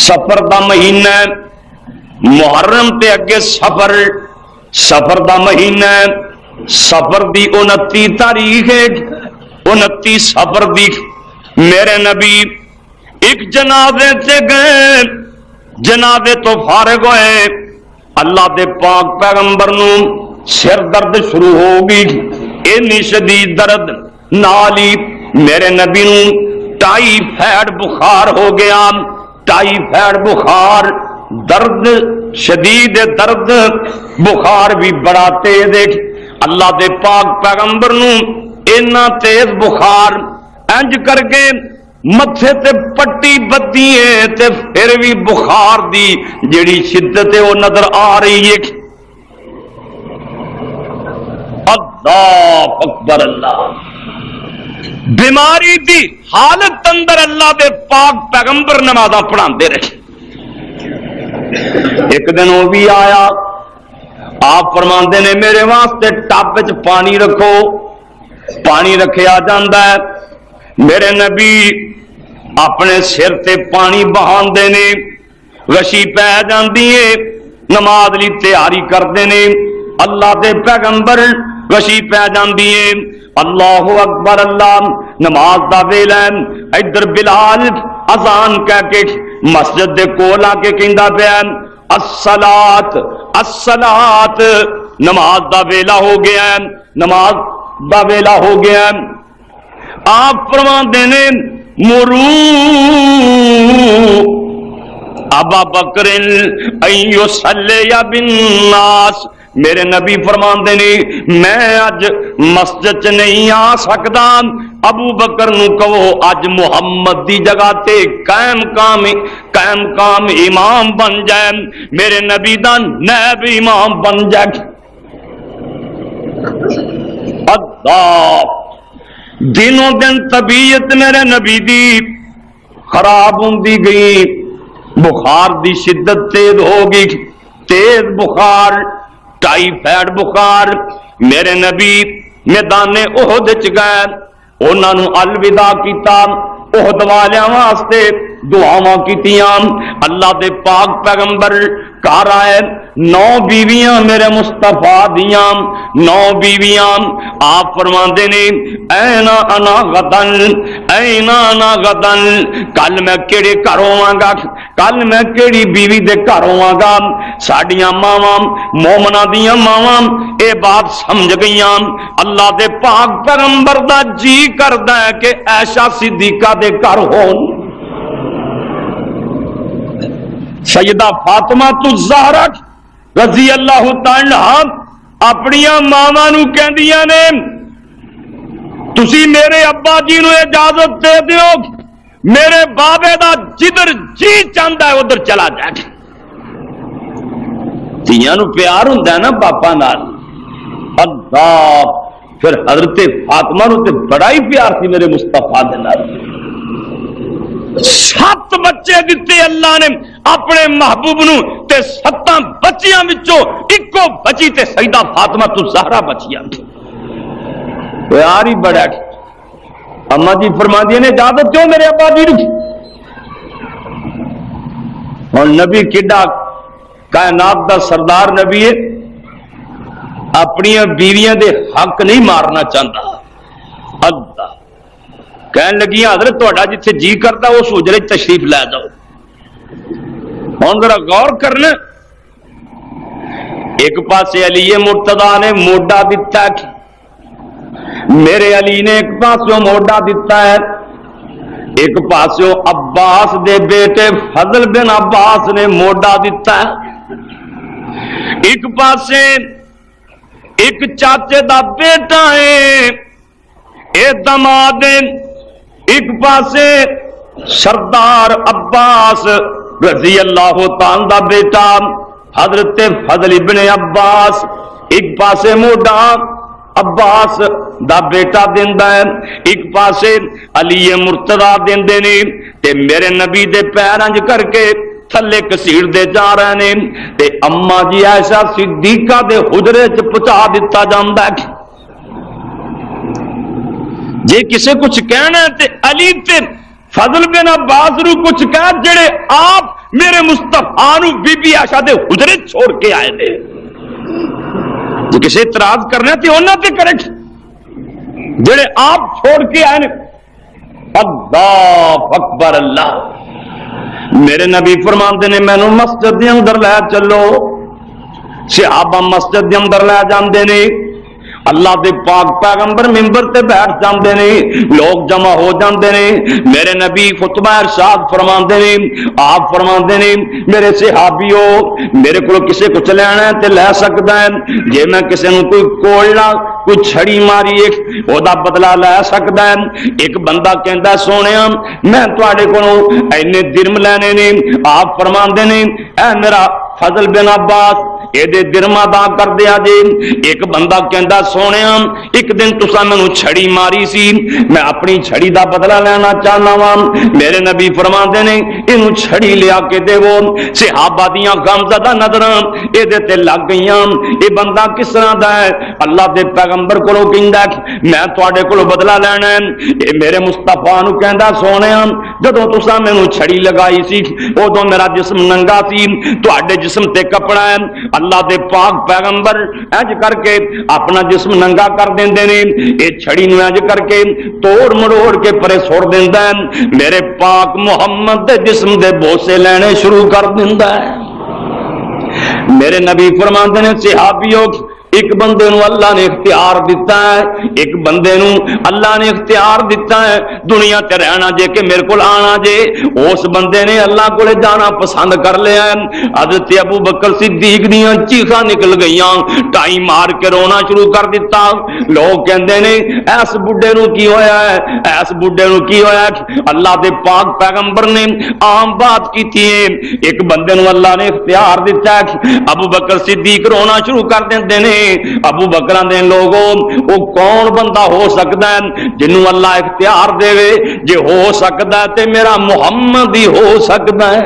سفر دا مہینہ ہے، محرم تے اگے سفر، سفر دا مہینہ ہے، سفر دی 29 تاریخ ہے، 29 سفر دی میرے نبی ایک جنازے سے گئے، جنازے تو فارغ ہوئے، اللہ دے پاک پیغمبر نو سر درد شروع ہو گئی، اینی شدید درد نالی میرے نبی نو ٹائیفائڈ بخار ہو گیا، ٹائیفائڈ بخار، درد شدید درد، بخار بھی بڑا تیز ہے، اللہ دے پاک پیغمبر نو اینا تیز بخار، انج کر کے متھے تے پٹی بدی ہے تے پھر بھی بخار دی جڑی شدت ہے وہ نظر آ رہی ہے۔ اللہ اکبر، اللہ بیماری دی حالت اندر اللہ دے پاک پیغمبر نمازاں پڑھاندے رہے۔ ایک دن وہ بھی آیا، آپ فرماندے نے میرے واسطے ٹب وچ پانی رکھو، پانی رکھیا جاندا ہے، میرے نبی اپنے سر تے پانی بہاندے نے، غشی پہ جاندی ہے، نماز لی تیاری کردے نے، اللہ دے پیغمبر غشی پہ جاندی ہے، اللہ اکبر، اللہ نماز دا ویلا ہے، ادھر بلال اذان کہہ کے مسجد دے کول آ کے کہندا پیا الصلاۃ الصلاۃ، نماز دا ویلا ہو گیا ہے، نماز دا ویلا ہو گیا ہے۔ آپ فرماندے نے مرو ابا بکر ان یصلی بالناس، میرے نبی فرماندے نے میں اج مسجد چ نہیں آ سکدا، ابو بکر نو کہو اج محمد دی جگہ تے قائم قام امام بن جائے، میرے نبی دا نائب امام بن جائے۔ اللہ دنوں دن طبیعت میرے نبی دی خراب ہوندی گئی، بخار دی شدت تیز ہو گئی، تیز بخار، ٹائیفائڈ بخار، میرے نبی میدان احد چ گئے، انہاں نو الوداع کیتا، احد والیاں واسطے دعاواں کیتیاں، اللہ دے پاک پیغمبر گھر آئے، 9 بیویاں میرے مصطفیٰ دیاں، 9 بیویاں، آپ فرماندے نے اینا انا غدن، اینا انا غدن، کل میں کیڑے گھر ہوواں گا، کل میں کیڑی بیوی دے گھر ہوواں گا۔ ساڈیاں ماواں مومناں دیاں ماواں اے بات سمجھ گئیاں، اللہ دے پاک پیغمبر دا جی کردا ہے کہ عائشہ صدیقہ دے گھر ہون، سیدہ فاطمہ الزہرا رضی اللہ تعالی عنہا اپنی ماواں نو کہندیاں نے تسی میرے ابا جی نو اجازت دے دیو، میرے بابے دا جدھر جی چاہندا ہے ادھر چلا جائے۔ دھیاں نو پیار ہوندا ہے نا باپا نال، اللہ پھر حضرت فاطمہ نو تے بڑا ہی پیار سی میرے مصطفیٰ دے نال۔ 7 بچے دیتے اللہ نے اپنے محبوب نو تے 7 بچیاں وچوں ایکو بچی تے سیدہ فاطمہ الزہرا بچیاں، پیار ہی بڑا۔ اما جی فرما دیا نے اجازت دو میرے ابا جی نو، اور نبی کڈا کائنات دا سردار نبی ہے، اپنی بیویاں دے حق نہیں مارنا چاہتا۔ اللہ کہن لگی حضرت تہاڈا جتھے جی کرتا اس حجرے تشریف لے جاؤ۔ ہن ذرا غور کرنا، ایک پاسے علی مرتضیٰ نے موڈا دتا ہے، میرے علی نے ایک پاسوں موڈا دتا ہے، ایک پاسوں عباس دے بیٹے فضل بن عباس نے موڈا دتا ہے، ایک پاسے ایک چاچے دا بیٹا ہے اے دماد، ایک پاسے سردار عباس رضی اللہ تعالی دا بیٹا حضرت فضل ابن عباس، ایک پاسے موڈا عباس دا بیٹا دیندا ہے، ایک پاسے علی مرتضیٰ دیندے نے، تے میرے نبی دے پیرانج کر کے تھلے کسیڑ دے جا رہے نے، تے اما جی عائشہ صدیقہ دے حجرے چ پہنچا دتا جاندا ہے۔ جے کسے کچھ کہنا ہے تے علی تے فضل بن عباس نو کچھ کہہ جڑے آپ میرے مصطفیٰ نو بی بی عائشہ دے حجرے چھوڑ کے آئے نے. جی کسی اعتراض کرنا تے انہاں تے کرے جڑے آپ چھوڑ کے آئے نے. اللہ اکبر اللہ. میرے نبی فرماندے نے مینوں مسجد دے اندر لے چلو. صحابہ مسجد دے اندر لے جاندے نے. اللہ دے پاک پیغمبر منبر تے بیٹھ جاندے نے. لوگ جمع ہو جاندے نے. میرے نبی خطبہ ارشاد فرماندے نے. آپ فرماندے نے میرے صحابیو میرے کو کسے کچھ لینا ہے تے لے سکدا ہے. جے میں کسے نوں کوئی کوڑا کوئی چھڑی ماری او دا بدلہ لے سکدا ہے. ایک بندہ کہندا سونیا میں تواڈے کولوں اینے درم لینے نے. آپ فرماندے نے اے میرا فضل بن عباس اے دے درم ادا کر دیا جے. ایک بندہ کہندا سونیا ایک دن تساں مینوں چھڑی ماری سی میں اپنی چھڑی دا بدلہ لینا چاہنا وا. میرے نبی فرماندے نے اینوں چھڑی لیا کے دیو. صحابہ دیاں غمزدہ نظراں اے دے تے لگ گئیاں. اے بندہ کس طرح دا ہے؟ اللہ دے پیغمبر کولوں کہندا میں تواڈے کولوں بدلہ لینا ہے. اے میرے مصطفیٰ نوں کہندا سونیا جدوں تساں مینوں چھڑی لگائی سی اودوں میرا جسم ننگا سی تواڈے جسم تے کپڑا ہے. اللہ دے پاک پیغمبر انج کر کے اپنا جسم ننگا کر دیندے نے. اے چھڑی نوں انج کر کے توڑ مروڑ کے پرے سوڑ دیندا ہے. میرے پاک محمد دے جسم دے بوسے لینے شروع کر دیندا ہے. میرے نبی فرماندے نے صحابیو ایک بندے نو اللہ نے اختیار دیتا ہے. ایک بندے نو اللہ نے اختیار دیتا ہے دنیا تے رہنا جے کہ میرے کول آنا جے. اس بندے نے اللہ کولے جانا پسند کر لیا ہے. حضرت ابو بکر صدیق دیاں چیخاں نکل گئیاں. ٹائی مار کے رونا شروع کر دیتا. لوگ کہندے نے ایس بڈھے نو کی ہویا ہے ایس بڈھے نو کی ہویا ہے. اللہ دے پاک پیغمبر نے عام بات کی تھی ایک بندے نو اللہ نے اختیار دیتا ہے. ابو بکر صدیق رونا شروع کر دیندے نے. ابو بکراں دے لوگوں او کون بندہ ہو سکتا ہے جنوں اللہ اختیار دے وے؟ جے ہو سکتا ہے تے میرا محمد ہی ہو سکتا ہے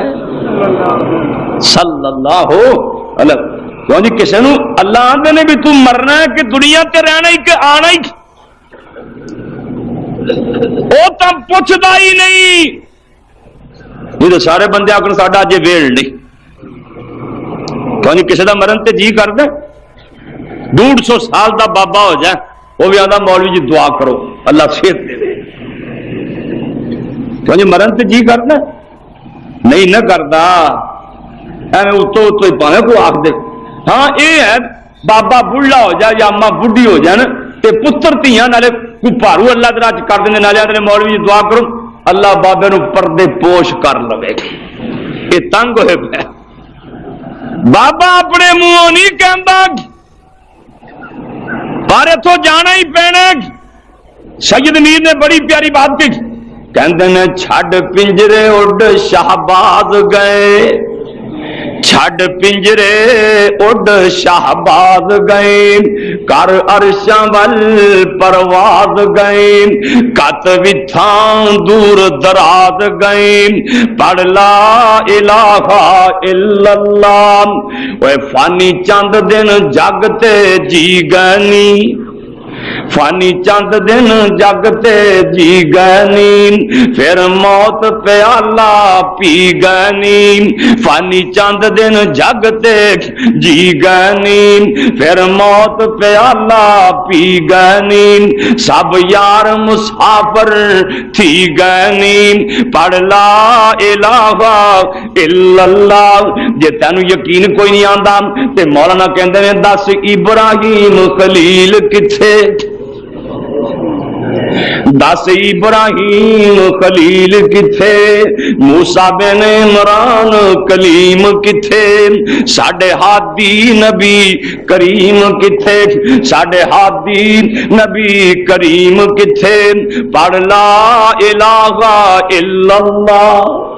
صلی اللہ علیہ. کیوں جی کسے نوں اللہ آندے نے بھی تو مرنا ہے کہ دنیا تے رہنا ہی کہ آنا ہی او تم پوچھدا ہی نہیں. یہ تو سارے بندے آکھن ساڈا اجے ویل نہیں. کیوں جی کسے دا مرن تے جی کردا 150 سال دا بابا ہو جائے وہ بھی آدھا مولوی جی دعا کرو اللہ صحت دے دے. کیوں جی مرن تے جی کرنا نہیں نہ کرتا ایویں اتو اتو ہی پاویں کوئی آکھ دے. ہاں یہ ہے بابا بڑھا ہو جائے یا اما بڈھی ہو جائے نا تے پتر دھیاں نالے کوئی بھارو اللہ دے راہ کر دیں نالے آدھے مولوی جی دعا کرو اللہ بابے نو پردے پوش کر لوے. یہ تنگ ہوئے پہ بابا اپنے منہوں نہیں کہندا پر اتوں جانا ہی پینا. سید میر نے بڑی پیاری بات کی کہندے نے چھڈ پنجرے اڈ شہباز گئے. چھڈ پنجرے اڈ شہباز گئے کر عرشاں ول پرواز گئے. کت وتھاں دور دراز گئے پڑھ لا الہ الا اللہ. اوے فانی چند دن جگ تے جی گنی فانی چند دن جگ تے جی گنی پھر موت پیالہ پی گنی. فانی چند دن جگ تے جی گنی پھر موت پیالہ پی گنی. سب یار مسافر تھی گنی پڑھ لا الہ الا اللہ. جے تینوں یقین کوئی نہیں آندا تے مولانا کہندے نے دس ابراہیم خلیل کتھے. دس ابراہیم خلیل کتھے موسیٰ بن عمران کلیم کتھے. ساڈے ہادی نبی کریم کتھے ساڈے ہادی نبی کریم کتھے. پڑھ لا الہ الا اللہ.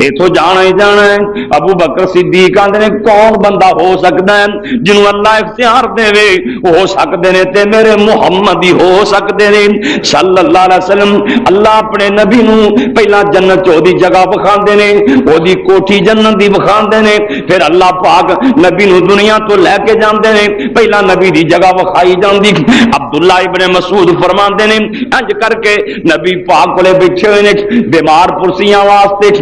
اتوں جانا ہی جانا ہے. ابو بکر صدیق آندے نے کون بندہ ہو سکتا ہے جنہوں اللہ اختیار دے وے ہو سکتے ہیں تے میرے محمد ہی ہو سکتے ہیں صلی اللہ علیہ وسلم. اللہ اپنے نبی نو پہلا جنت دی جگہ وکھاندے نے او دی کوٹھی جنت دی وکھاندے نے. پھر اللہ پاک نبی نو دنیا تو لے کے جاندے نے پہلا نبی دی جگہ وکھائی جاندی. عبداللہ ابن مسعود فرماندے نے انج کر کے نبی پاک کولے بیٹھے ہوئے نے بیمار پرسیاں واسطے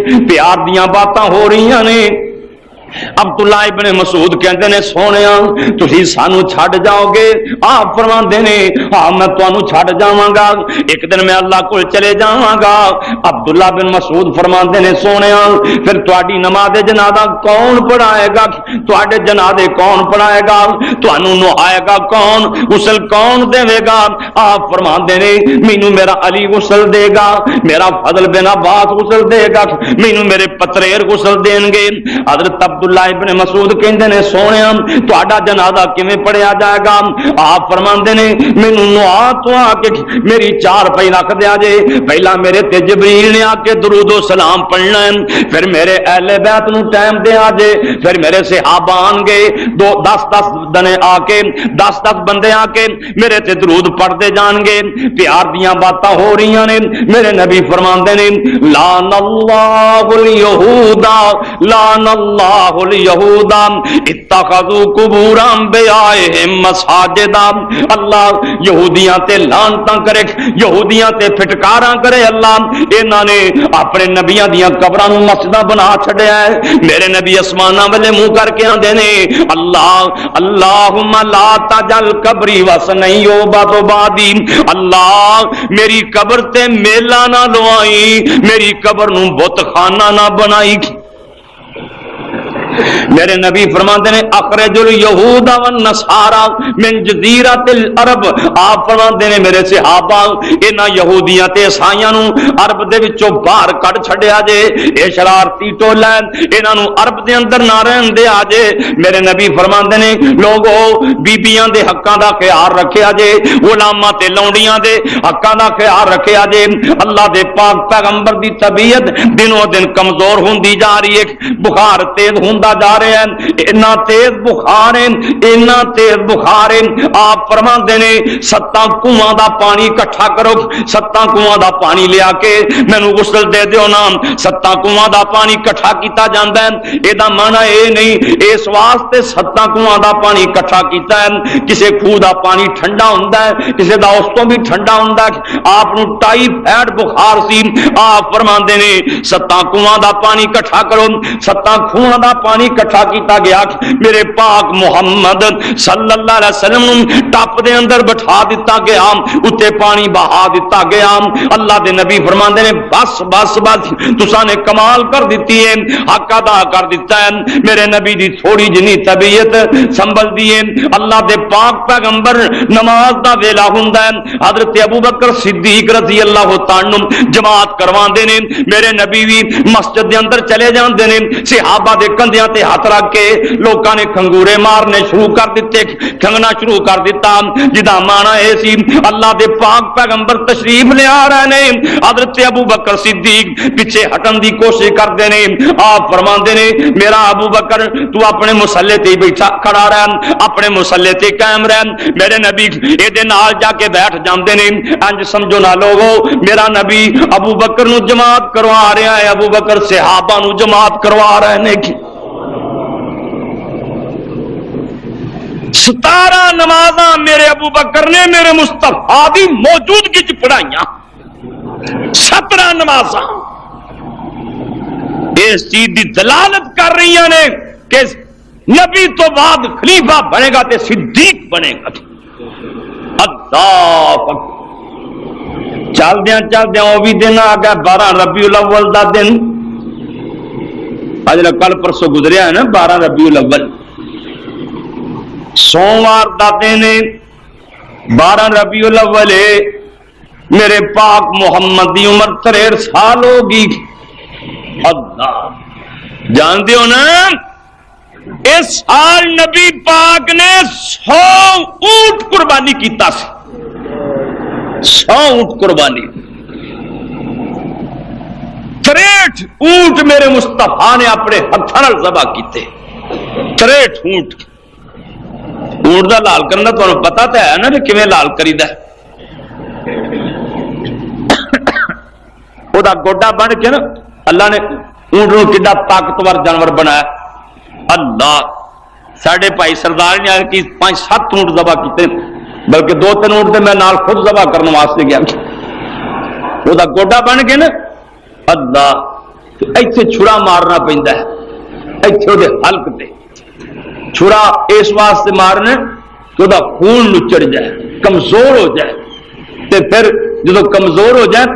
پیار دیاں باتاں ہو رہی نے۔ عبداللہ ابن مسعود کہندے نے سونیا تسی سانو چھڈ جاؤ گے؟ آپ فرماندے نے ہاں میں تانوں چھڈ جاواں گا، ایک دن میں اللہ کول چلے جاواں گا۔ عبداللہ بن مسعود فرماندے نے سونیا پھر تہاڈی نماز جنازہ کون پڑھائے گا؟ تہاڈے جنازے کون پڑھائے گا؟ تانوں نہائے گا کون؟ غسل کون دے گا؟ آپ فرماندے نے مینوں میرا علی غسل دے گا، میرا فضل بن عباس غسل دے گا، مینوں میرے پتریر غسل دین گے۔ حضرت عبداللہ ابن مسعود کہندے نے سونیا تہاڈا جنازہ کیویں پڑھیا جائے گا؟ آپ فرماندے نے مینوں نوا تو آ کے میری چار پئی رکھ دیا جے، پہلا میرے تے جبریل نے آ کے درود و سلام پڑھنا ہے، پھر میرے اہل بیت نو ٹائم دیا جے، پھر میرے صحابہ آن گے 10 دنے آ کے 10 بندے آ کے میرے تے درود پڑھتے جان گے۔ پیار دیاں باتاں ہو رہی نے۔ میرے نبی فرماندے نے لعن اللہ الیہود لعن اللہ الیہود اتخذوا قبور انبیائہم مساجدا۔ اللہ یہودیاں تے لعنتاں کرے، یہودیاں تے پھٹکاراں کرے، اللہ انہاں نے اپنے نبیاں دیاں قبراں نوں مسجداں بنا چھڈیا ہے۔ میرے نبی اسماناں والے منہ کر کے آندے نے اللہ اللہم لا تجعل قبری وثنا یعبد بعدی، اللہ میری قبر تے میلہ نہ لوائی، میری قبر نوں بت خانہ نہ بنائی۔ میرے نبی فرماتے ہیں اخرج الیہود والنصارى من جزیرۃ العرب۔ آپ فرماتے ہیں میرے صحابہ انہاں یہودیاں تے عیسائیاں نوں عرب دے وچوں باہر کڈ چھڈیا جے، اے شرارتی ٹولا انہاں نوں عرب دے اندر نہ رہن دیا جے۔ میرے نبی فرماتے ہیں لوگو بیبییاں دے حقاں دا خیال رکھیا جے، غلاماں تے لونڈیاں دے حقاں دا خیال رکھیا جے۔ اللہ دے پاک پیغمبر دی طبیعت دنوں دن کمزور ہوندی جا رہی ہے، بخار تیز ہوندا جا رہے ہیں، اتنا تیز بخار ہے، اتنا تیز بخار ہے۔ آپ فرماندے نے 7 کنواں دا پانی اکٹھا کرو، 7 کنواں دا پانی لیا کے مینوں غسل دے دیو نا۔ 7 کنواں دا پانی اکٹھا کیتا جاندا ہے، اے دا معنی اے نہیں اس واسطے 7 کنواں دا پانی اکٹھا کیتا ہے کسے کھوہ دا پانی ٹھنڈا ہوندا ہے، کسے دا اس تو بھی ٹھنڈا ہوندا ہے۔ آپ نوں ٹائیفائڈ بخار سی، آپ فرماندے نے 7 کنواں دا پانی اکٹھا کرو، 7 کنواں دا پانی اکٹھا کیتا گیا۔ میرے پاک محمد صلی اللہ علیہ وسلم ٹپ دے اندر بٹھا دیتا گیا، اتے پانی بہا دیتا گیا۔ اللہ دے نبی فرماندے نے بس بس بس تساں نے کمال کر دیتی ہے، حق ادا کر دیتا ہے۔ میرے نبی دی تھوڑی جنی طبیعت سنبھل دی ہے۔ اللہ دے پاک پیغمبر نماز دا ویلا ہوندا ہے، حضرت ابوبکر صدیق رضی اللہ تعالی عنہ جماعت کرواندے نے، میرے نبی بھی مسجد دے اندر چلے جاندے نے، صحابہ دے کندھیاں تے ہاتھ رکھ کے لوکاں نے کھنگورے مارنے شروع کر دیتے، کھنگنا شروع کر دیتا، جدا مانا اے سی اللہ دے پاک پیغمبر تشریف لے آ رہے نے، حضرت ابوبکر صدیق پیچھے ہٹن دی کوشش کردے نے۔ آپ فرماندے نے میرا ابوبکر تو اپنے مصلی تے بیٹھا کھڑا رہ، اپنے مصلی تے قائم رہ۔ میرے نبی اے دے نال جا کے بیٹھ جاندے نے، انج سمجھو نہ لوگو میرا نبی ابوبکر نو جماعت کروا رہا ہے، ابوبکر صحابہ نو جماعت کروا رہے نے۔ 17 نمازاں میرے ابوبکر نے میرے مصطفیٰ دی موجودگی چ پڑھائیاں، 17 نمازاں اس چیز دی دلالت کر رہی نے کہ نبی تو بعد خلیفہ بنے گا تے صدیق بنے گا۔ اللہ چلدیا وہ بھی دن آ گیا 12 ربیع الاول دا دن، اج کل پرسوں گزریا ہے نا 12 ربیع الاول، سوموار دا دن 12 ربیع الاول ہے۔ میرے پاک محمد دی عمر 63 سال ہوگی۔ اللہ جانتے ہو نا اس سال نبی پاک نے 100 اونٹ قربانی کیتا سی، 100 اونٹ قربانی، 63 اونٹ میرے مصطفیٰ نے اپنے ہاتھوں نال ذبح کیتے، 63 اونٹ۔ اونٹ دا لال کرنا تمہیں پتا تو ہے نا کہ کیویں لال کریدا ہے، وہ گوڈا بن کے نا اللہ نے اونٹ نو کڈا طاقتور جانور بنایا۔ اللہ ساڈے بھائی سردار نے کی 5-7 اونٹ ذبح کیتے، بلکہ 2-3 اونٹ میں نال خود ذبح کرنے واسطے گیا، وہ گوڈا بن کے نا اللہ ایتھے چھڑا مارنا پیندا ہے، ایتھے وہ حلق تے چھڑا اس واسطے مارنا کہ وہ خون نچڑ جائے، کمزور ہو جائے، تے پھر جدو کمزور ہو جائے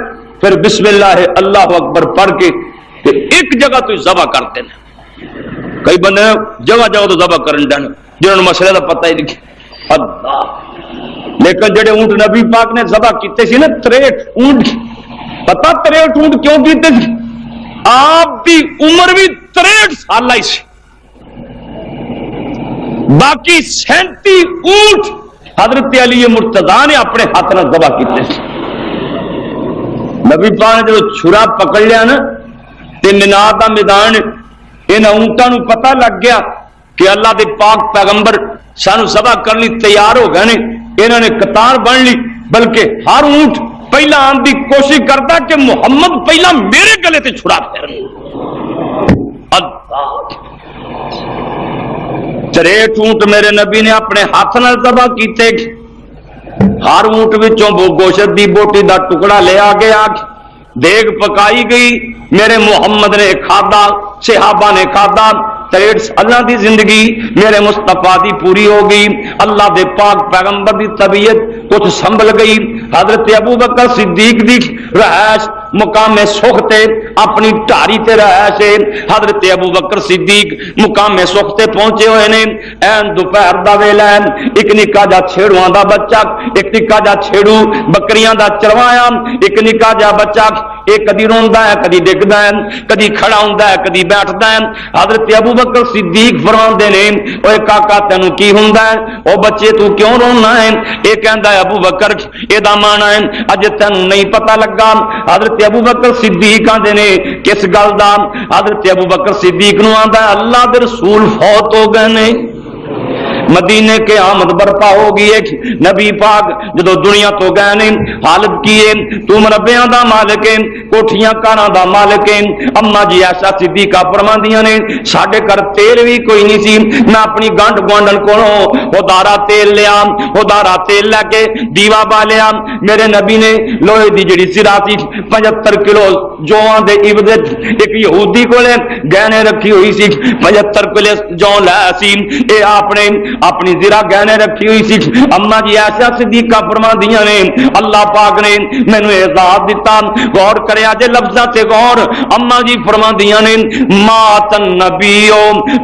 پھر بسم اللہ اللہ اکبر پڑھ کے ایک جگہ تو ذبح کرتے ہیں۔ کئی بندے جگہ جگہ تو ذبح کرن دین جنہوں نے مسئلے کا پتہ ہی نہیں اللہ، لیکن جڑے اونٹ نبی پاک نے ذبح کیتے سی نا 63 اونٹ، پتہ 63 اونٹ کیوں کیتے سی؟ آپ کی عمر بھی 63 سال ہی سی، باقی 37 اونٹ حضرت علی مرتضیٰ نے اپنے ہاتھ نہ ذبح کیتے سی۔ نبی پاک نے جب چھرا پکڑ لیا نا تے مینار دا میدان ان اونٹاں نو پتہ لگ گیا کہ اللہ دے پاک پیغمبر سانو ذبح کرنے تیار ہو گئے نے، انہوں نے قطار بن لی، بلکہ ہر اونٹ پہلا آن دی کوشش کرتا کہ محمد پہلا میرے گلے تے چھڑا پھیرن۔ اللہ 63 اونٹ میرے نبی نے اپنے ہاتھ نال ذبح کیتے، ہر اونٹ وچوں گوشت دی بوٹی دا ٹکڑا لے آ گیا، دیگ پکائی گئی، میرے محمد نے کھادا، صحابہ نے کھادا، 63 سالہ دی زندگی میرے مصطفیٰ دی پوری ہو گئی، اللہ دے پاک پیغمبر دی طبیعت کچھ سنبھل گئی۔ حضرت ابو بکر صدیق دی رہائش مقام سخ تے اپنی ٹاری تے رہائش ہے، حضرت ابو بکر صدیق مقام سخ تے پہنچے ہوئے نے، این دوپہر دا ویلا ہے، ایک نکا جا چھیڑواں دا بچہ، ایک نکا جا چھیڑو بکریاں دا چروایا، ایک نکا جا بچہ ایک کدی روندا ہے، کدی ڈگدا ہے، کدی کھڑا ہوندا ہے، کدی بیٹھدا ہے۔ حضرت ابو بکر صدیق فرماندے نے اوے کاکا تینوں کی ہوندا ہے، او بچے تو کیوں رونا ہے؟ اے کہندا ہے ابو بکر اے دا مانا ہے اج تینوں نہیں پتہ لگا۔ حضرت ابو بکر صدیق آندے نے کس گل دا؟ حضرت ابو بکر صدیق نو آندا ہے اللہ دے رسول فوت ہو گئے نے، مدینے کے آمد برپا ہو گئی ہے، نبی پاک جدو دنیا تو گئے نے حالت کیے تو مربیاں دا مالک ہے، کوٹھیاں کاراں دا مالک ہے۔ اما جی عائشہ صدیقہ فرماندیاں نے ساڈے گھر تیل بھی کوئی نہیں سی، میں اپنی گانڈ گوانڈن کولوں ہدارا تیل لیا، ہدارا تیل لے کے دیوا بالیا، میرے نبی نے لوہے دی جڑی سرا سی 75 کلو جواں دے عوض ایک یہودی کولے گہنے رکھی ہوئی سی، 75 کلو جو لے سی، اے آپ نے اپنی زرا گہنے رکھی ہوئی سی۔ اما جی عائشہ صدیقہ فرماندیاں نے اللہ پاک نے مینوں اعزاز دتا، غور کریا جے لفظاں تے غور، اما جی فرماندیاں نے مات النبی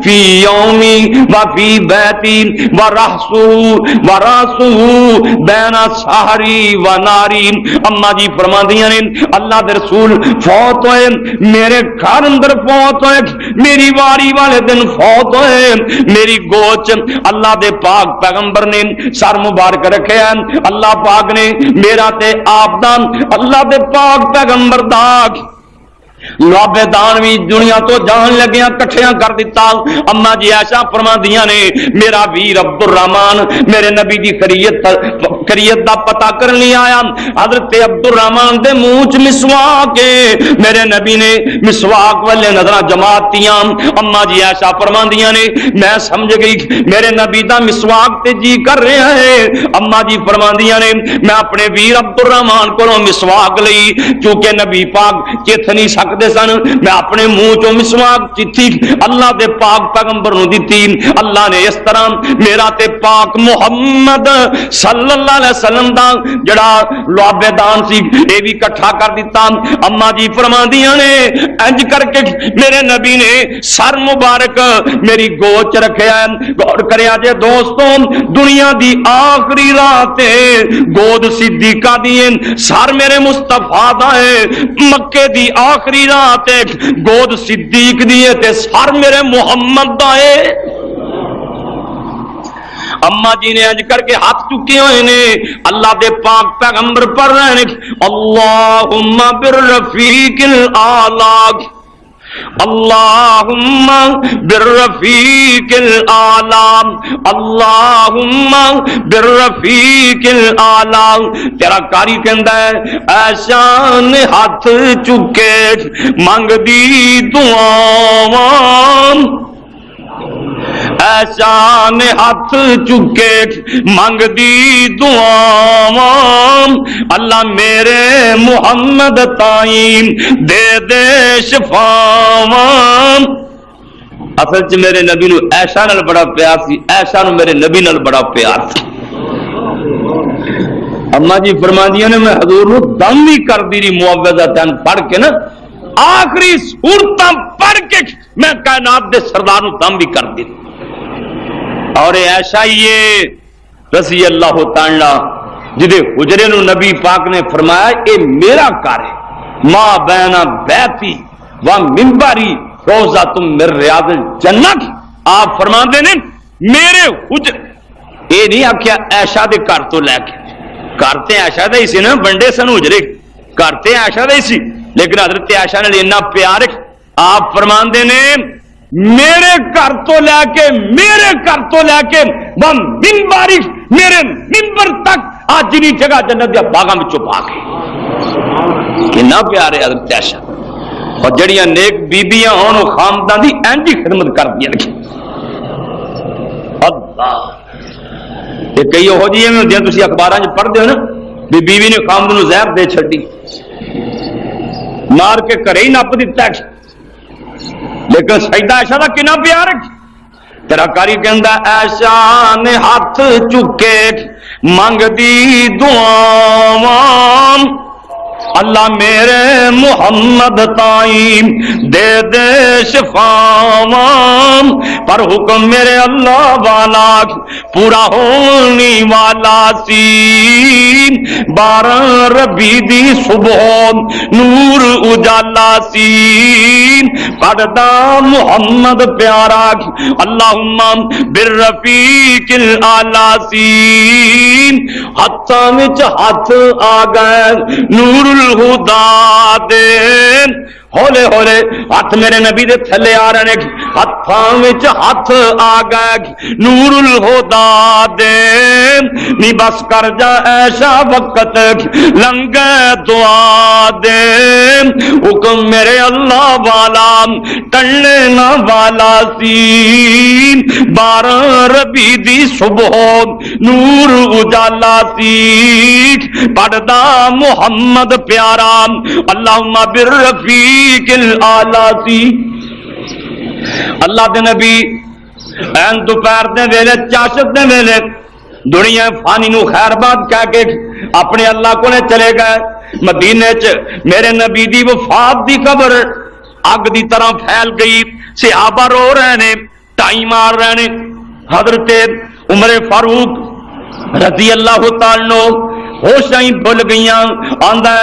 فی یومی و فی بیتی و راسو بین سحری و ناری۔ اما جی فرماندیاں نے اللہ دے رسول فوت ہوئے، میرے گھر اندر فوت ہوئے، میری واری والے دن فوت ہوئے، میری گوچ اللہ دے پاک پیغمبر نے سر مبارک رکھے ہیں، اللہ پاک نے میرا تے آپ دا اللہ دے پاک پیغمبر دا لوابے دان بھی دنیا تو جان لگیاں کٹھیاں کر دیتا۔ اما جی عائشہ فرماندیاں نے میرا ویر عبد الرحمان میرے نبی دی خریت دا پتہ کرنے آیا، حضرت عبد الرحمان دے منہ چ مسواک میرے نبی نے مسواک والے نظراں جماعتیاں۔ اما جی عائشہ فرماندیاں نے میں سمجھ گئی میرے نبی دا مسواک تے جی کر رہا ہے۔ اما جی فرماندیاں نے میں اپنے ویر عبد الرحمان کولوں مسواک لئی، کیونکہ نبی پاک چت نہیں سکتے سن، میں اپنے منہ چوں مسواک چیتی اللہ دے پاک پیغمبر نو دتی۔ اللہ نے اس طرح میرا تے پاک محمد صلی اللہ علیہ وسلم دا جڑا لوابے دان سی اے بھی اکٹھا کر دیتا۔ اما جی فرماندیاں نے انج کر کے میرے نبی نے سر مبارک میری گوچ رکھیا ہے۔ غور کریا جے دوستوں دنیا دی آخری رات گود صدیقہ دی سر میرے مصطفیٰ دا ہے، مکے دی آخری رات گود صدیق دیے تے سر میرے محمد دا ہے۔ اما جی نے اج کر کے ہاتھ چکے ہوئے نے اللہ دے پاک پیغمبر پر رہنے اللہم بالرفیق الاعلی، اللہم بالرفیق الاعلی، اللہم بالرفیق الاعلی۔ تیرا کاری کہندا ہے ایشان ہاتھ چکے منگ دی دعاواں، اے ایشا نے ہاتھ چکے منگ دی دعاواں اللہ میرے محمد تائیں دے دے شفاواں اصل چ میرے نبی نو عائشہ نال بڑا پیار سی عائشہ نو میرے نبی نال بڑا پیار سی اما جی فرماندیاں نے میں حضور نو دم بھی کر دی رہی معوذتین پڑھ کے نا آخری سورتاں پڑھ کے میں کائنات دے سردار نو دم بھی کر دی اور عائشہ یہ رضی اللہ تعالی جدے حجرے نو نبی پاک نے فرمایا اے میرا گھر ہے ما بین بیتی و منبری روزہ تم من ریاض الجنہ آپ فرماندے نے میرے حجر اے نہیں آکھیا عائشہ دے گھر تو لے کے کرتے عائشہ دے سی نا بنڈے سن حجرے کرتے عائشہ دے سی لیکن حضرت عائشہ نے اتنا پیار آپ فرماندے نے میرے گھر تو لے کے وہ منبری میرے منبر تک آج جنی جگہ جنت دیا باغاں میں چھپا کے کتنا پیار ہے حضرت عائشہ اور جڑیاں نیک بیبیاں ہون وہ خامدان دی اینجی خدمت کر دیا اللہ یہ کئی ہو جی میں ہوتی ہیں تسی اخباراں جو پڑھ دے ہو نا بیوی نے خامدان نو زہر دے چھڑی مار کے گھرے ہی نپ دیتا ہے لیکن سیدہ عائشہ دا کنا پیار ہے تیرا کاری کہندا عائشہ نے ہاتھ چکے منگ دی دعاواں اللہ میرے محمد تائیں دے دے شفاواں پر حکم میرے اللہ والا پورا ہونی والا سی 12 ربیع دی صبح نور اجالا سی پڑھدا محمد پیارا اللہم بالرفیق الاعلی سی ہاتھاں وچ ہاتھ آ گئے نور الہدا دے ہولے ہولے ہاتھ میرے نبی دے تھلے آ رہے ہیں ہاتھاں وچ ہاتھ آ گئے نور الہدا دے نی بس کر جا ایسا وقت لنگے دعا دے حکم میرے اللہ والا ٹلنے نہ والا سی 12 ربیع دی صبح نور اجالا سی پڑھدا محمد پیارا اللہم بالرفیق الاعلی سی اللہ دے نبی این دوپہر دے ویلے چاشت دے ویلے دنیا فانی نو خیر بات کہہ کے اپنے اللہ کو نے چلے گئے مدینے چ میرے نبی دی وفات دی خبر اگ دی طرح پھیل گئی صحابہ رو رہے نے ٹائی مار رہے نے حضرت عمر فاروق رضی اللہ تعالی عنہ ہوشیں بھول گئیاں آندا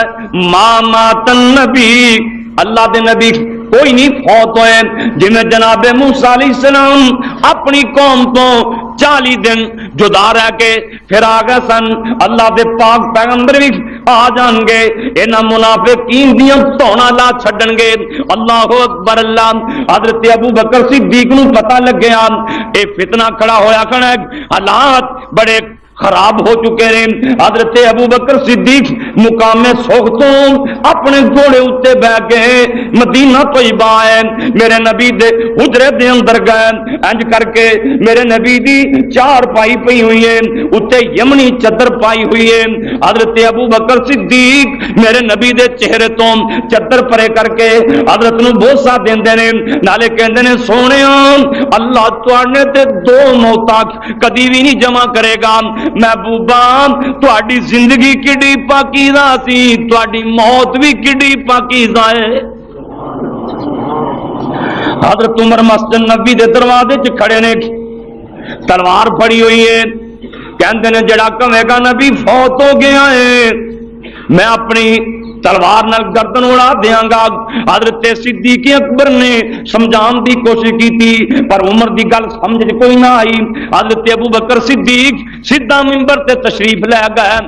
مات النبی اللہ دے نبی کوئی نہیں فوت ہوئے جنہیں جناب موسیٰ علیہ السلام اپنی قوم تو 40 دن جدا رہ کے پھر آگے سن اللہ دے پاک پیغمبر بھی آ جان گے انہاں منافقین دیاں تونا لا چھڈن گے اللہ اکبر اللہ حضرت ابو بکر صدیق نو پتہ لگ گیا اے فتنہ کھڑا ہویا کھڑا حالات بڑے خراب ہو چکے ہیں حضرت ابو بکر صدیق مقام سوختوں اپنے گھوڑے اتے بہ گئے مدینہ طیبہ ہے میرے نبی دے حجرے دے اندر گئے انج کر کے میرے نبی دی 4 پائی پئی ہوئی ہے اتے یمنی چادر پائی ہوئی ہے حضرت ابو بکر صدیق میرے نبی دے چہرے تو چادر پرے کر کے حضرت نو بوسا دیندے نے نالے کہندے نے سونےاں اللہ تواڈے تے 2 موتاں کدی وی نہیں جمع کرے گا محبوبہ تہاڈی زندگی کڈی پاکیزہ سی تہاڈی موت بھی کڈی پاکیزہ ہے حضرت عمر مسجد نبی دے دروازے چ کھڑے نے تلوار پھڑی ہوئی ہے کہندے نے جڑا کہے گا نبی فوت ہو گیا ہے میں اپنی تلوار نال گردن اڑا دیاں گا حضرت صدیق اکبر نے سمجھان دی کوشش کی تھی پر عمر دی گل سمجھ کوئی نہ آئی حضرت ابو بکر صدیق سیدھا منبر تے تشریف لے گئے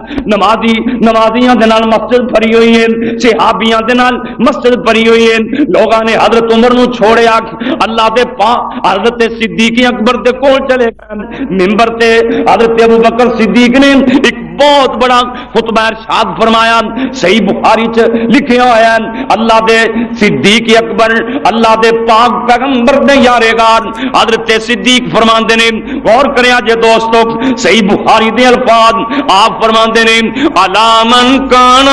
نمازیاں دے نال مسجد بھری ہوئی ہے صحابیاں دے نال مسجد بھری ہوئی ہے لوگاں نے حضرت عمر نو چھوڑیا اللہ دے حضرت صدیق اکبر دے کول چلے گئے منبر تے حضرت ابو بکر صدیق نے ایک بہت بڑا خطبہ ارشاد فرمایا صحیح بخاری بخاری چ لکھیا ہوا ہے اللہ دے صدیق اکبر اللہ دے پاک پیغمبر دے یارگان حضرت صدیق فرماندے نے غور کریا جے دوستو صحیح بخاری دے الفاظ آپ فرماندے نے الا من کان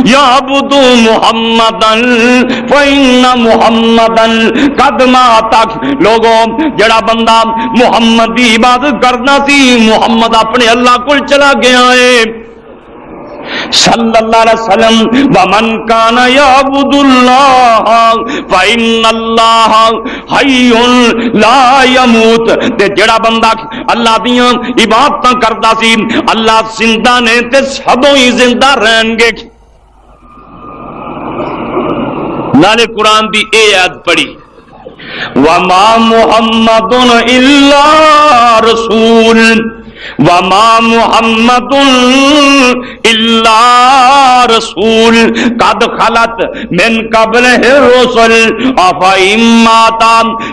یعبد محمدن فإن محمدن قد مات لوگوں جڑا بندہ محمد دی عبادت کرنا سی محمد اپنے اللہ کو چلا گیا ہے صلی اللہ علیہ وسلم ومن کان یعبد اللہ فإن اللہ حی لا یموت تے جڑا بندہ اللہ دیاں عبادتاں کردا سی اللہ زندہ نے تے سبوں ہی زندہ رہن گے نالے قرآن دی اے آیت پڑھی وما محمد الا رسول وما محمد الا رسول قد خلت من قبلہ الرسل افئن مات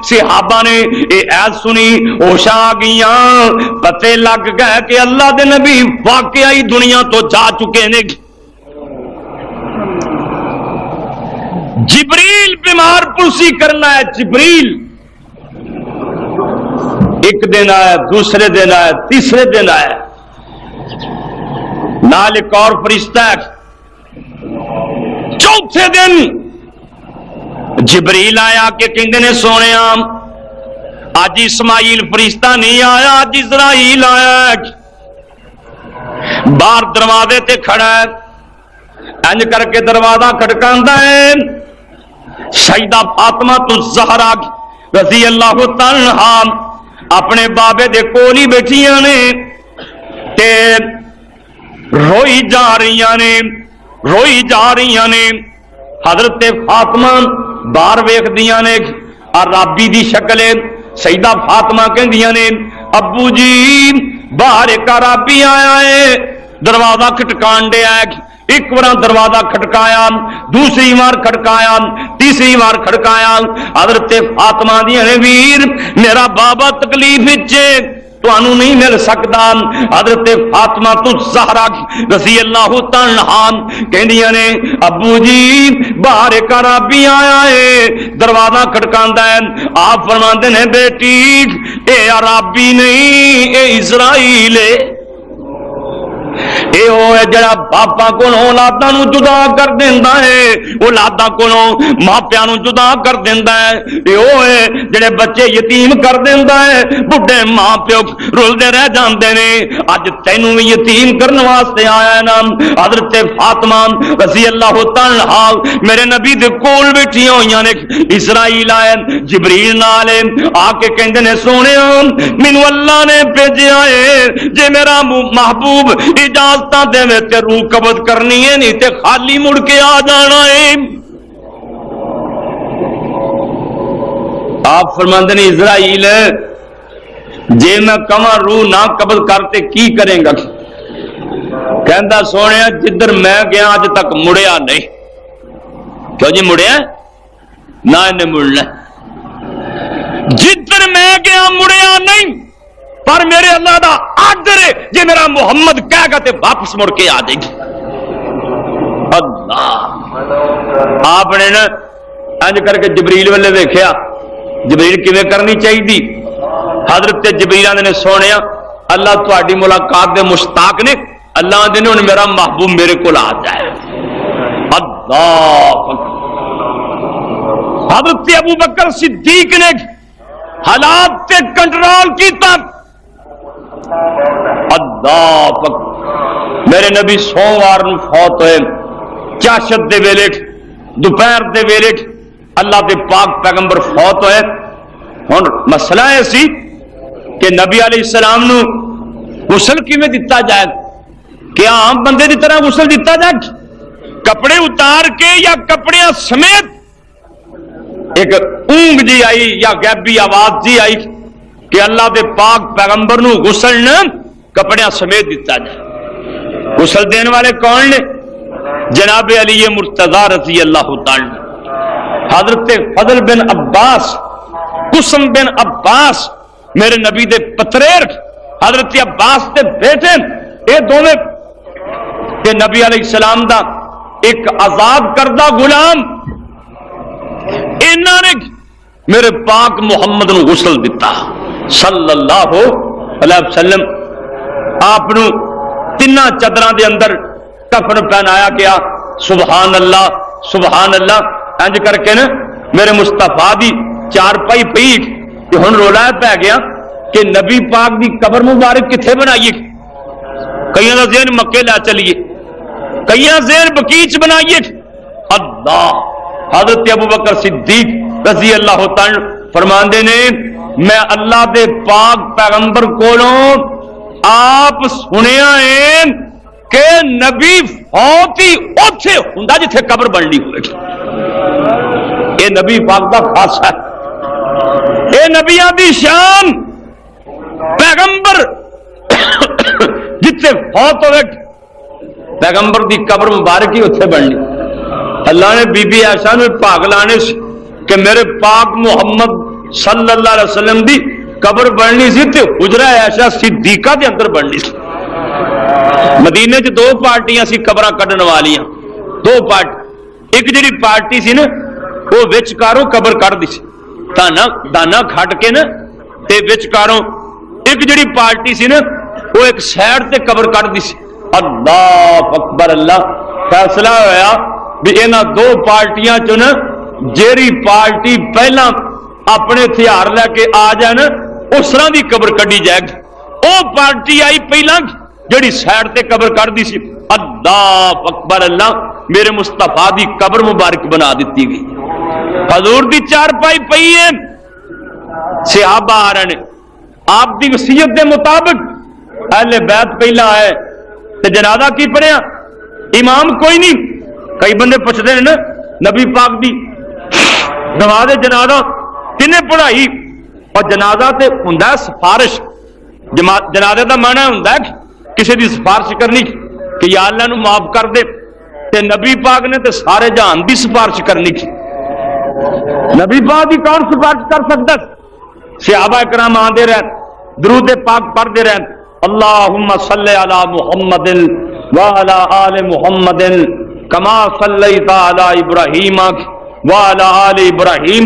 صحابہ نے اے ایت سنی ہوش آ گئیاں پتے لگ گئے کہ اللہ دے نبی واقعی دنیا تو جا چکے نے جبریل بیمار پرسی کرنا ہے جبریل ایک دن آیا دوسرے دن آیا تیسرے دن آیا نال ایک اور فرشتہ چوتھے دن جبریل آیا کہ کہندے نے سونے آج اسماعیل فرشتہ نہیں آیا آج اسرائیل آیا باہر دروازے تے کھڑا ہے انج کر کے دروازہ کھٹکاندا ہے سیدہ فاطمہ الزہرا رضی اللہ تعالی عنہا اپنے بابے دے کول ہی بیٹھیاں نے تے روئی جا رہیاں نے حضرت فاطمہ باہر ویکھدیاں نے عرابی دی شکل ہے سیدہ فاطمہ کہندیاں نے ابو جی باہر ایک عرابی آیا ہے دروازہ کھٹکان دے ہے ایک بار دروازہ کھٹکایا دوسری بار کھٹکایا تیسری بار کھٹکایا حضرت فاطمہ دی نے ویر میرا بابا تکلیف وچ تانوں نہیں مل سکدا حضرت فاطمہ الزہرا رضی اللہ تعالی عنہا کہندیاں نے ابو جی باہر ایک عربی آیا ہے دروازہ کھٹکاندا ہے آپ فرماندے نے بیٹی اے عربی نہیں اے اسرائیل ہے اے او ہے جڑا باپا کولوں اولاداں نو جدا کر دیندا ہے اولاداں کولوں ماپیاں نو جدا کر دیندا ہے اے او ہے جڑے بچے یتیم کر دیندا ہے بڈھے ماں پیو رلدے رہ جاندے نے اج تینوں وی یتیم کرن واسطے آیا ہے نا حضرت فاطمہ رضی اللہ تعالی عنہا میرے نبی دے کول بیٹھیاں ہویاں نے اسرائیل آئے جبریل نال آ کے کہندے نے سونیا مینوں اللہ نے بھیجیا ہے جے میرا محبوب اجازتاں دے تے روح قبض کرنی ہے نہیں تے خالی مڑ کے آ جانا ہے آپ فرماندے نے اسرائیل جے میں کہاں روح نہ قبض کرتے کی کریں گا کہندا سونے جدھر میں گیا اج تک مڑیا نہیں کیوں جی مڑیا نہ انہیں مڑنا جدھر میں گیا مڑیا نہیں پر میرے اللہ دا آرڈر ہے جے میرا محمد کہے گا تے واپس مڑ کے آ جائے گی اللہ آپ نے نا انج کر کے جبریل والے دیکھیا جبریل کیویں کرنی چاہیے حضرت جبریل نے سونیا اللہ تہاڈی ملاقات دے مشتاق نے اللہ دے نے میرا محبوب میرے کول آ جائے اللہ حضرت ابو بکر صدیق نے حالات تے کنٹرول کیتا اللہ میرے نبی سوموار نو فوت ہوئے چاشت دے ویلے دوپہر دے ویلے اللہ دے پاک پیغمبر فوت ہوئے ہن مسئلہ ایسی کہ نبی علیہ السلام نو غسل کیویں دتا جائے کیا عام بندے دی طرح غسل دتا جائے کپڑے اتار کے یا کپڑے سمیت ایک اونگ جی آئی یا غیبی آواز جی آئی کہ اللہ دے پاک پیغمبر نو غسل نہ کپڑے سمیت دیتا جائے غسل دینے والے کون نے جناب علی مرتضی رضی اللہ تعالی حضرت فضل بن عباس قسم بن عباس میرے نبی دے پتریر حضرت عباس دے بیٹے اے دونوں کہ نبی علیہ السلام دا ایک آزاد کردہ غلام انہوں نے میرے پاک محمد نو غسل دیتا صلی اللہ علیہ وسلم. آپ نو تینہ چادراں دے اندر کفن پہنایا گیا. سبحان اللہ انج کر کے نا میرے مصطفیٰ دی چارپائی پئی کہ ہن رولا پی گیا کہ نبی پاک دی قبر مبارک کتھے بنائیے. کئیاں دا ذہن مکے لا چلیے, کئیاں ذہن بقیچ بنائیے. اللہ حضرت ابوبکر صدیق رضی اللہ تعالی فرماندے نے میں اللہ دے پاک پیغمبر کولوں آپ سنیا ہے کہ نبی فوت ہی اوتھے ہوندا جتھے قبر بننی ہوئے گی. اے نبی پاک دا خاصہ ہے, اے نبیاں دی شان. پیغمبر جتھے فوت ہوئے پیغمبر دی قبر مبارک ہی اوتھے بننی. اللہ نے بی بی عائشہ نے پاک لانے سے کہ میرے پاک محمد صلی اللہ علیہ وسلم دی قبر بننی سی تے حجرہ عائشہ صدیقہ دے اندر بننی سی. مدینے چ دو پارٹیاں سی قبراں کڈن والیاں, دو پارٹی. ایک جڑی پارٹی سی نا وہ وچ کاروں قبر کڈ دی سی دانا کھٹ کے نا تے وچ کاروں. ایک جڑی پارٹی سی نا وہ ایک سائڈ تے قبر کڈ دی سی. اللہ اکبر. اللہ فیصلہ ہویا بھی انہاں دو پارٹیاں چ نا جیڑی پارٹی پہلا اپنے ہتھیار لے کے آ جائے نا اس طرح دی قبر کڈی جائے گی. وہ پارٹی آئی پہلا جڑی سائڈ تے قبر کر دی سی. اللہ اکبر. اللہ میرے مصطفیٰ دی قبر مبارک بنا دیتی گئی. حضور دی چارپائی پئی ہے, صحابہ آ رہے ہیں. آپ دی وصیت دے مطابق اہل بیت پہلا آئے تے جنازہ کی پڑھیا, امام کوئی نہیں. کئی بندے پوچھتے ہیں نا نبی پاک دی نماز جنازہ کنے پڑھائی, اور جنازہ تے ہوندا سفارش. جنازے دا معنی ہوندا ہے کسی دی سفارش کرنی کہ یا اللہ نو معاف کر دے, تے نبی پاک نے تے سارے جہان دی سفارش کرنی کی. نبی پاک دی کون سفارش کر سکتا؟ صحابہ کرام آندے رہن درود پاک پڑھتے رہن. اللہم صلی علی محمد وعلی آل محمد کما صلیت علی ابراہیم وعلی آل ابراہیم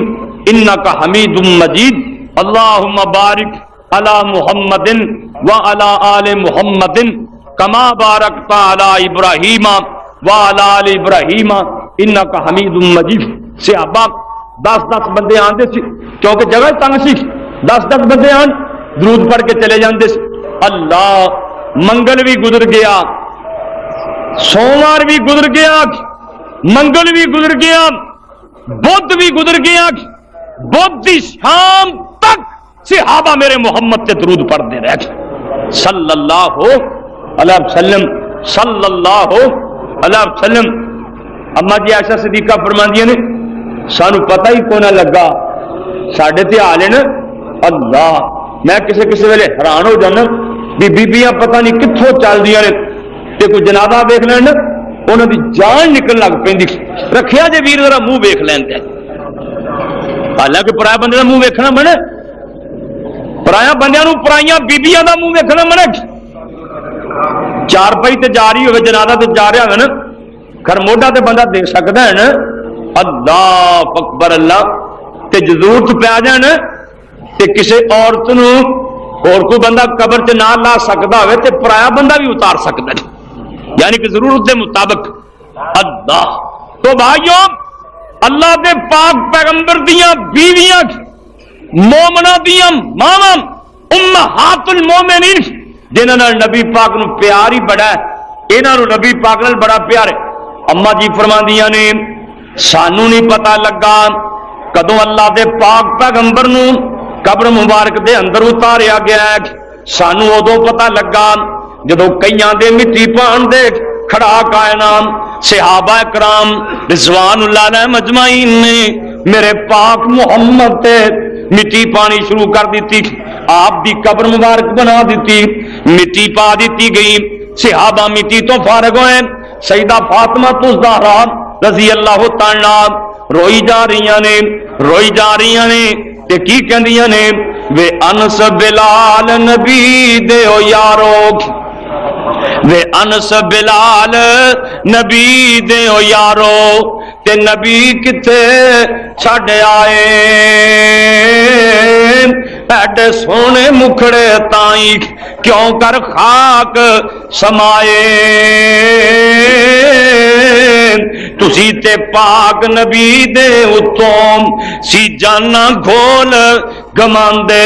انکا حمید مجید. اللہم بارک علی محمد وعلی آل محمد کما بارکت علی ابراہیم وعلی آل ابراہیم انکا حمید مجید. صحابہ 10 بندے آندے سی کیونکہ جگہ تنگ سی. 10 بندے آن درود پڑھ کے چلے جاندے سی. اللہ منگل بھی گزر گیا, سوموار بھی گزر گیا, منگل بھی گزر گیا, بدھ بھی گزر گیا. بدھ کی شام تک صحابہ میرے محمد سے درود پڑھتے رہے صلی اللہ علیہ وسلم صلی اللہ علیہ وسلم. اما جی عائشہ صدیقہ فرماندیاں نے سانو پتہ ہی کوئی نہ لگا ساڈے تے حال ہے نا. اللہ میں کسی ویلے حیران ہو جانا بھی بیبیاں پتہ نہیں کتھوں چل دیاں نے تے کوئی جنازہ ویکھ لین نا انہاں دی جان نکل لگ پیندی. رکھیا جے ویر ذرا منہ ویکھ لین تے, حالانکہ پرایا بندے دا منہ ویکھنا بنے, پرایا بندیاں نو پرائیاں بیبیاں دا منہ ویکھنا بنے. چار پائی تے جا رہی ہوئے جنازہ تے جا رہا ہے نا گھر موڈا تے بندہ دیکھ سکتا ہے نا. اللہ اکبر. اللہ تے ضرورت پہ آ جائے تے کسی عورت نو اور کوئی بندہ قبر چ نہ لا سکتا ہوئے تے پرایا بندہ بھی اتار سکتا ہے, یعنی کہ ضرورت دے مطابق. اللہ تو بھائیو اللہ دے پاک پیغمبر دیاں بیویاں مومنہ دیاں ماواں امہات المومنین جنہاں نال نبی پاک نو پیار ہی بڑا ہے, انہاں نو نبی پاک نال بڑا پیار ہے. اما جی فرماندیاں نے سانو نہیں پتہ لگا کدوں اللہ دے پاک پیغمبر نو قبر مبارک دے اندر اتاریا گیا ہے. سانو ادو پتہ لگا جدو کئیاں دے مٹی پان دے کھڑا کائنام صحابہ کرام رضوان اللہ علیہ مجمعین نے میرے پاک محمد تے مٹی پانی شروع کر دیتی, آپ دی قبر مبارک بنا دیتی, مٹی پا دیتی گئی. صحابہ مٹی تو فارغ ہوئے. سیدہ فاطمہ الزہرا رضی اللہ تعالی روئی جا رہی نے تے کی کہندیاں نے وے انس بلال نبی دے او یارو وے انس بلال نبی دے او یارو تے نبی کتے چھڈ آئے ایڈے سونے مکھڑے تائیں کیوں کر خاک سمائے تسی تے پاک نبی دے اتوں سی جانا گھول گماندے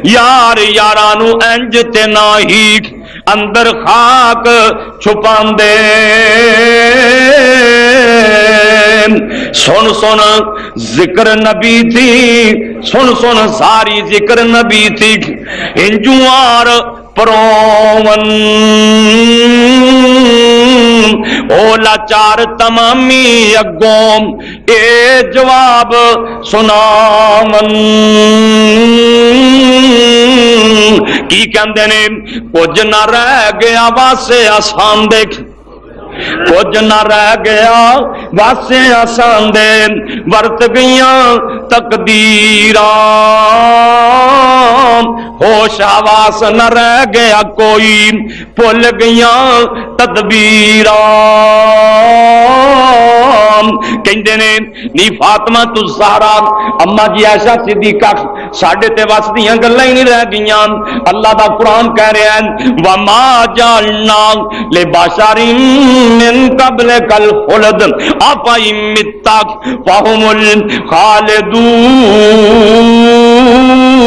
یار یارانو انج تے ناہی اندر خاک چھپاندے سن سن ذکر نبی تھی سن سن ساری ذکر نبی تھی انجوار پرون اولا چار تمامی اگوں اے جواب سناون کی کہندے نے کچھ نہ رہ گیا واسے آسان دیکھ کچھ نہ رہ گیا واسے آسان دے ورت گئیاں تقدیراں ہوش حواس نہ رہ گیا کوئی بھول گئیاں تدبیراں کہندے نے نی فاطمہ تو زہرا اما جی عائشہ صدیقہ ساڈے تے وس دیاں گلاں ہی نہیں رہ گئیاں اللہ دا قرآن کہہ رہا ہے وما جعلنا لبشر من قبل کل خلد افا متک فهم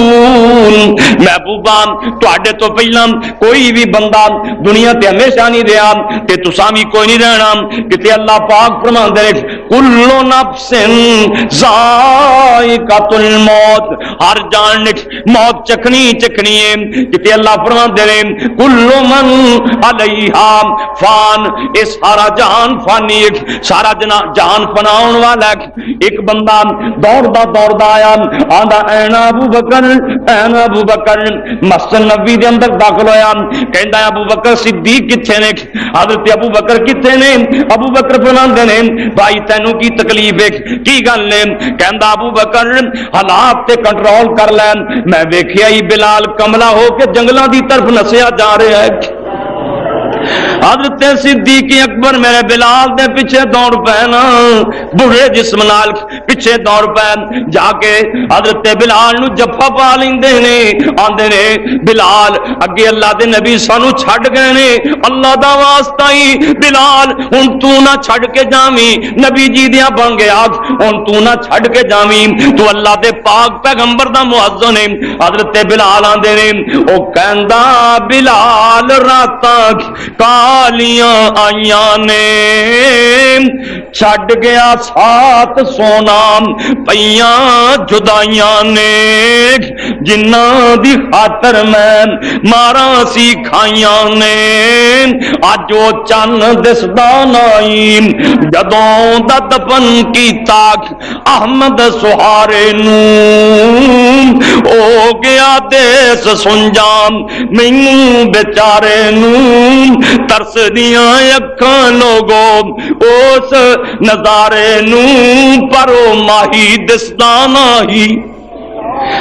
الخالدون محبوبہ تواڈے تو پہلا کوئی بھی بندہ دنیا تے ہمیشہ نہیں رہا تے تساں بھی کوئی نہیں رہنا کہ اللہ پاک فرماندے نے کل نفس ذائقۃ الموت ہر جان نے موت چکھنی چکھنی ہے کہ اللہ فرماندے نے کل من علیہا فان اس سارا جہان فانی سارا جہان فناؤن والا ایک بندہ دوڑدا آیا آندا این ابو بکر این ابو بکر مسجد نبوی دے اندر داخل ہویا کہندا ابو بکر صدیق کتھے نے حضرت ابو بکر کتھے نے ابو بکر فرماندے نے بھائی تینوں کی تکلیف ہے کی گل نے کہندا ابو بکر حالات تے کنٹرول کر لے میں ویکھیا ہی بلال کملا ہو کے جنگلاں دی طرف نسیا جا رہا ہے حضرت صدیق اکبر میرے بلال دے پیچھے دوڑ پینا بڑھے جسم نال پیچھے دوڑ پے جا کے حضرت بلال نو جفا پا لیندے نے آندے نے بلال اگے اللہ دے نبی سانو چھڈ گئے نے اللہ دا واسطہ ہی بلال ہن تو نہ چھڈ کے جاویں نبی جی دیاں بن گیا ہن تو نہ چھڈ کے جاویں تو اللہ دے پاک پیغمبر دا مؤذن ہے حضرت بلال آندے نے او کہندا بلال راتاں کالیاں آئیاں نے چھڈ گیا ساتھ سونا پیاں جدائیاں نے جنہاں دی خاطر میں مارا سی کھائیاں نے اج او چن دسدا نہیں جدوں دا دفن کیتا احمد سہارے نو او گیا دیس سنجام مینوں بیچارے نو ترس دیاں اکھاں لوگوں اس نظارے نو پرو ماہی دستانا ہی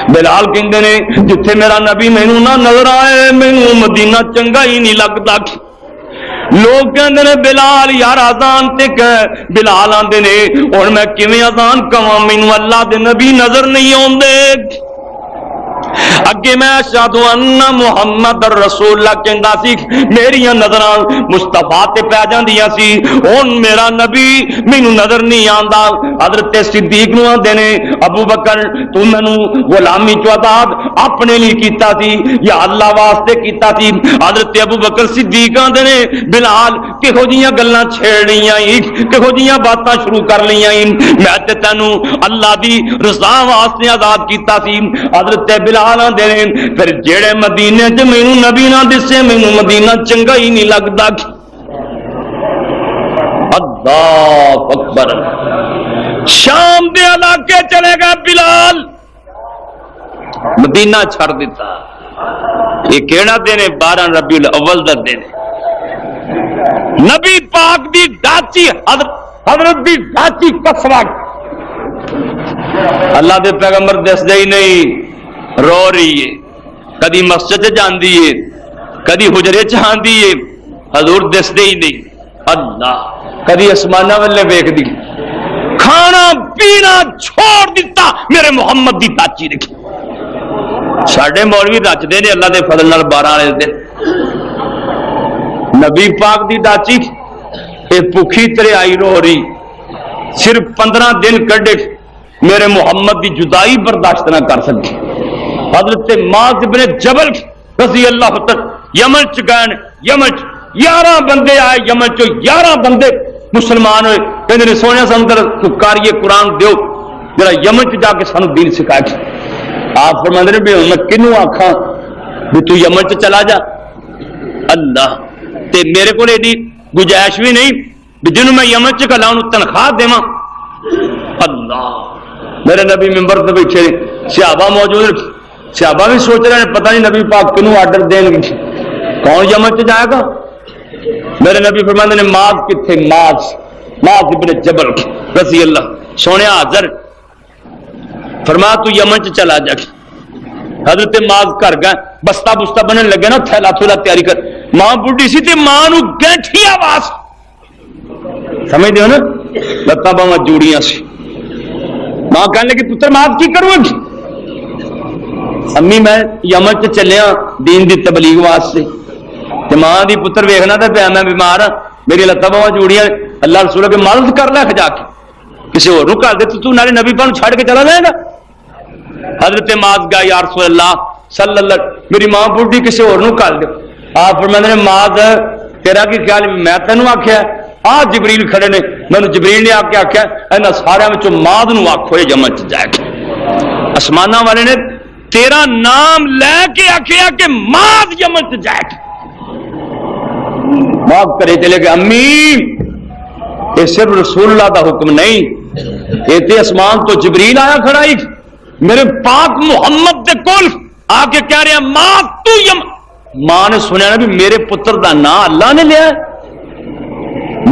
بلال کہندے نے جتھے میرا نبی مینوں نہ نظر آئے مینوں مدینہ چنگا ہی نہیں لگدا لوگ کہندے نے بلال یار اذان تے کہ بلال آندے نے ہن میں کیویں اذان کواں مینوں اللہ دے نبی نظر نہیں اوندے اگے میں اشہد ان محمد رسول اللہ کہندا سی میری نظراں مصطفیٰ تے پہ جاندیاں سی ہن میرا نبی مینوں نظر نہیں آندا حضرت صدیق نو آندے نے ابو بکر تو مینوں غلامی چ آزاد اپنے لیے کیتا سی یا اللہ واسطے کیتا سی حضرت ابو بکر صدیق آندے نے بلال کہو جیاں گلاں چھیڑیاں کہو جیاں باتاں شروع کر لیاں میں تے تینوں اللہ دی رضا واسطے آزاد کیتا سی حضرت بلال آندے نے پھر جیڑے مدینے چ مینوں نبی نہ دسے مینوں مدینہ چنگا ہی نہیں لگدا اللہ اکبر شام دے علاقے چلے گا بلال مدینہ چھڑ دیتا یہ کیڑا دن ہے 12 ربیع الاول دا دن نبی پاک دی ڈاچی حضرت دی ڈاچی کسوا اللہ دے پیغمبر دس دے ہی نہیں رو رہی ہے کدی مسجد جاندی ہے کدی حجرے چ آندی ہے حضور دسدے ہی نہیں، اللہ کدی آسمانہ والے ویکھ دی، کھانا پینا چھوڑ دیتا میرے محمد دی تاچی رکھی۔ ساڈے مولوی رچدے نے اللہ دے فضل نال 12 والے دن نبی پاک دی داچی اے بھوکھی تریائی رو رہی، صرف 15 دن کڈے میرے محمد دی جدائی برداشت نہ کر سکی۔ حضرت معاذ بن جبل رضی اللہ عنہ یمن چ گئے، یمن 11 بندے آئے، یمن چ 11 بندے مسلمان ہوئے، کہندے سونے سن تو کاریے قرآن دیو جڑا یمن چ جا کے سانو دین سکھائے۔ آپ فرماندے نے بھی میں کنوں آکھاں بھی تو یمن چ چلا جا، اللہ تے میرے کو ایڈی گنجائش بھی نہیں بھی جنوں میں یمن چ کلا انہوں تنخواہ دیواں۔ اللہ میرے نبی ممبر تے بیٹھے صحابہ موجود ہیں، صحابہ بھی سوچ رہے ہیں پتہ نہیں نبی پاک کنوں آرڈر دیں گے، کون یمن چ جائے گا؟ میرے نبی فرماندے نے معاذ کتھے؟ معاذ ابن جبل رضی اللہ سونے حاضر، فرمایا تو یمن چ چلا جا۔ حضرت معاذ گھر گئے، بستہ بستہ بننے لگے نا، تھیلا تھولا تیاری کر، ماں بڈھی سی تے ماں نو گینٹھی آواز، سمجھ دیو نا، لتاں باواں جوڑیاں سی، ماں کہنے لگی پتر معاذ کی کروں گی؟ امی میں یمن چ چلیا دین دی تبلیغ واسطے، تے ماں دی پتر ویکھنا تے پیا میں بیمار ہاں، میری لتاں باواں جوڑیاں، اللہ رسول کے مدد کر لے جا کے، کسی اور نو کر دے تو نالے نبی پاک چھڑ کے چلا جائے گا۔ حضرت معاذ گیا، یا رسول اللہ صلی اللہ میری ماں بڈھی کسی اور نو کر دے۔ آپ فرماندے نے معاذ تیرا کی خیال؟ میں تینوں آکھیا آ جبریل کھڑے نے، مینوں جبریل نے آ کے آکھیا انہاں سارے وچوں معاذ نو آکھو یہ یمن چ جائے گا۔ آسماناں والے نے تیرا نام لے کے آکھیا کہ معاذ یمن چ جائے گا۔ معاذ کرے چلے گئے، امی یہ صرف رسول اللہ دا حکم نہیں، یہ تے آسمان تو جبریل آیا کھڑا ہی میرے پاک محمد دے کول آ کے کہہ رہے ہیں ماں تو ماں نے سنیا نا بھی میرے پتر دا نام اللہ نے لیا،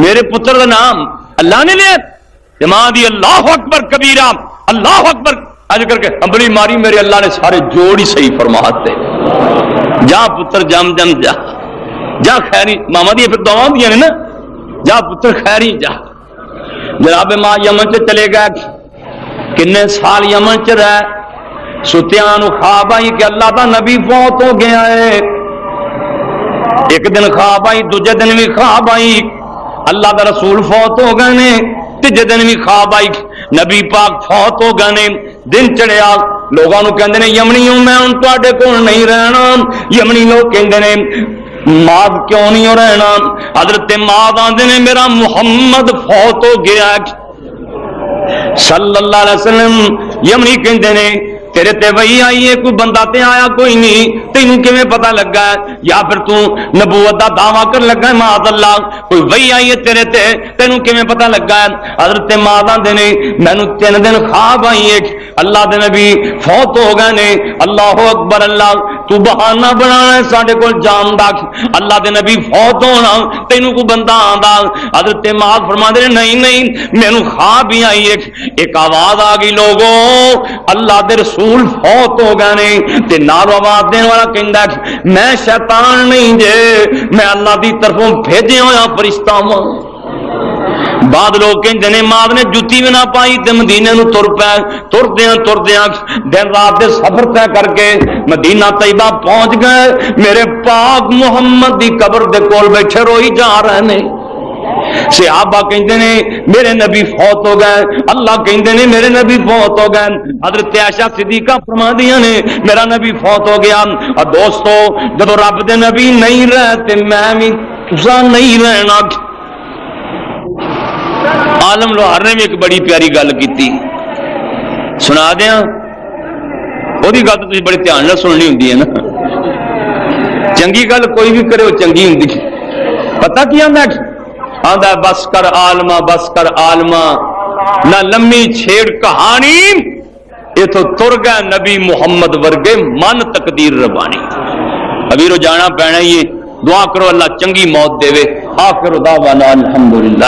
میرے پتر دا نام اللہ نے لیا، ماں دی اللہ اکبر کبیرہ، اللہ اکبر اج کر کے امبلی ماری، میرے اللہ نے سارے جوڑ ہی صحیح فرماتے، جا پتر جم جم جا جا خیری، ماما دی پھر دعاواں دیاں نے نا، جا پتر خیری جا۔ جناب ماں یمن چ چلے گئے، کنے سال یمن چ رہ، ستیاں نو خواب آئی کہ اللہ دا نبی فوت ہو گیا ہے، ایک دن خواب آئی، دوجے دن بھی خواب آئی اللہ دا رسول فوت ہو گئے نے، تیجے دن بھی خواب آئی نبی پاک فوت ہو گئے نے۔ دن چڑھیا لوگاں نو کہندے نے یمنیوں میں ہن تواڈے کول نہیں رہنا، یمنی لوگ کہندے نے معاذ کیوں نہیں ہو رہنا؟ حضرت معاذ آندے نے میرا محمد فوت ہو گیا صلی اللہ علیہ وسلم۔ یمنی کہندے نے تیرے تے وہی آئی ہے، کوئی بندہ تے آیا کوئی نہیں، تینوں کیویں پتہ لگا ہے؟ یا پھر تو نبوت دا دعویٰ کر لگا ہے معاذ اللہ، کوئی وہی آئی ہے تیرے تے، تینوں کیویں پتہ لگا ہے؟ حضرت معاذ آندے نے مینوں 3 دن خواب آئی ہے اللہ دے نبی فوت ہو گئے نے، اللہ اکبر، اللہ تو بہانہ بنانا ہے ساڈے کول جان دا، اللہ دے نبی فوت ہونا تینوں کو بندہ آندا۔ حضرت معاذ فرماندے نے نہیں نہیں مینوں خواب ہی آئی ہے، ایک آواز آ گئی لوگوں اللہ دے رسول فوت ہو گئے نے، تے نال آواز دینے والا کہندا میں شیطان نہیں جے، میں اللہ دی طرفوں بھیجے ہویا فرشتہ ہاں۔ بعد لوگ کہندے نے معاذ نے جُتی بھی نہ پائی تے مدینے نو تر پے، تردیاں دن رات دے سفر طے کر کے مدینہ طیبہ پہنچ گئے، میرے پاک محمد دی قبر دے کول بیٹھے روئی جا رہے نے۔ صحابہ کہندے نے میرے نبی فوت ہو گئے، اللہ کہندے نے میرے نبی فوت ہو گئے، حضرت عائشہ صدیقہ فرماندیاں نے میرا نبی فوت ہو گیا۔ اور دوستو جب رب دے نبی نہیں رہتے میں بھی تساں نہیں رہنا۔ عالم لوہار نے بھی ایک بڑی پیاری گل کیتی، سنا دیاں، وہی گل تو بڑے دھیان نال سننی ہوندی ہے نا، چنگی گل کوئی بھی کرے وہ چنگی ہوندی، پتہ کی آندا آندا بس کر عالمہ، بس کر عالمہ، نہ لمبی چھیڑ کہانی، یہ تو تر گئے نبی محمد ورگے من تقدیر ربانی۔ ابھی رو جانا پینا، یہ دعا کرو اللہ چنگی موت دے۔ آخر دعوانا الحمدللہ۔